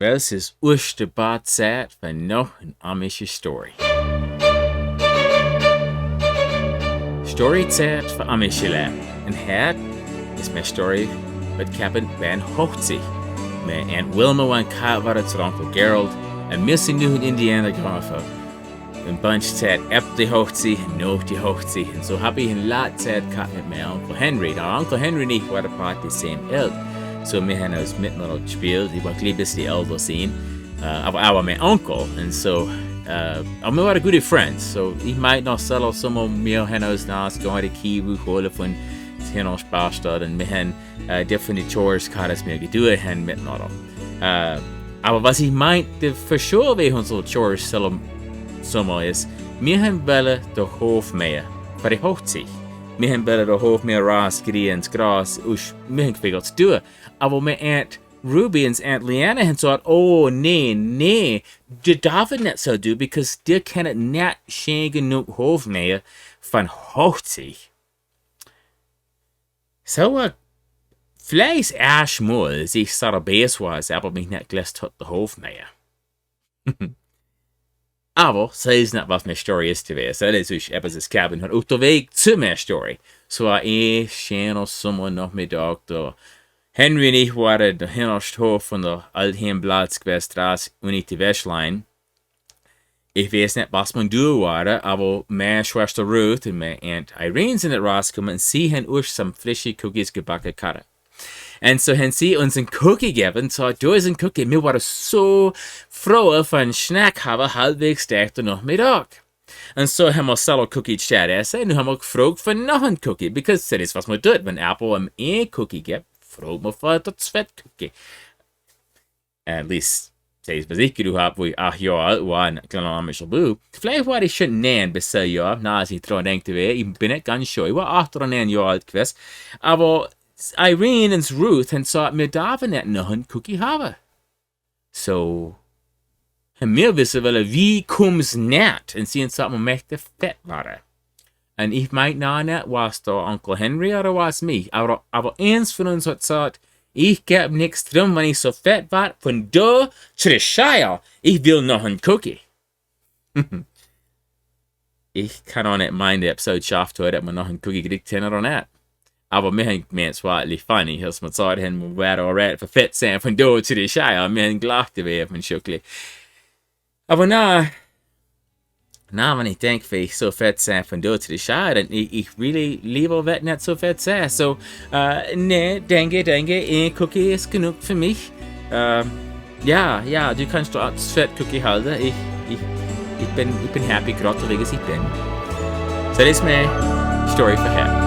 Es ist wunderbar Zeit für noch eine Amische Story. Storyzeit für Amische lernen. Und hier ist meine Story mit Captain Van Hochzig. Mijn Aunt Wilma en Kyle waren zu Onkel Gerald. En wir sind nu in Indiana gefahren. Een bunch Zeit ab die Hochzig und nach die Hochzig. Und so habe ich eine lange Zeit gehabt mit meinem Onkel Henry. Der Onkel Henry und ich waren part dieselben alt. So wir haben uns miteinander gespielt. Ich war ein bisschen älter sein. Aber auch mein Onkel. Und so, aber wir waren gute Friends. So ich meinte noch selber, wir haben uns nachgegangen, die Kiwi holen von der Sparstadt. Und wir haben different Chores gehabt, das wir getan haben miteinander. Aber was ich meinte, für sure wie unsere Chores selber ist, wir haben wollen den Hof mähen für die Hochzeit. Wir haben wollen den Hof mehr rausgehen ins Gras. Wir haben viel zu tun. Aber meine Aunt Ruby und Aunt Leanna haben gesagt, oh nee, du darfst nicht so tun, because du kannst nicht schön genug Hof mähen von Hochzeit. So, vielleicht erstmal, als ich so dabei war, aber mich nicht gelässt hat, den Hof mähen. Aber, so ist nicht, was meine Story ist gewesen. Das ist etwas, das Cabin hat auf der Weg zu meiner Story. So war schöner Sommernachmittag, da Henry und ich waren der Hinterhof von der Altheimblatz Straße und nicht die Wäschlein. Ich weiß nicht, was man tun war, aber meine Schwester Ruth und meine Aunt Irene sind rausgekommen und sie haben uns some frische Cookies gebacken gehabt. Und so haben sie uns einen Cookie gegeben, so da ist ein Cookie. Wir waren so froh von Snack haben, halbwegs der Nachmittag. Und so haben wir selber Cookie statt essen und haben wir gefragt für noch einen Cookie, because das ist, was man tut. Wenn Apple einem Cookie gibt, fragt man für den zweiten Cookie. At least, das ist, was ich gedacht habe, wo ich 8 Jahre alt war, ein kleiner amischer Bub. Vielleicht war ich schon 9 bis 10 Jahre, als ich daran denke, ich bin nicht ganz sure. Ich war 8 oder 9 Jahre alt gewesen. Aber Irene und Ruth haben gesagt, wir dürfen nicht noch einen Cookie haben. So, haben wir wissen wollen, wie kommt's nicht? Und sie haben gesagt, man möchte fett werden. Und ich meinte nicht, was der Onkel Henry oder was mich. Aber eins von uns hat gesagt, ich gebe nichts drum, wenn ich so fett werde. Von da zu der Shire, ich will noch einen Cookie. Ich kann auch nicht meinen, der Episode schafft heute, ob wir noch einen Cookie gekriegt haben oder nicht. Aber wir haben gemeint, es war eigentlich funny, als wir gesagt haben, wir werden alright für fett sein, von da zu der Shire. Wir haben gelacht, wir haben Schokolade. Aber wenn ich denke, wie ich so fett sein von da zu der Shire, dann ich really lieber wird nicht so fett sein. So, denke, ein Cookie ist genug für mich. Ja, du kannst doch das Fett-Cookie halten. Ich bin happy, gerade so wie ich bin. So, das ist meine Story für heute.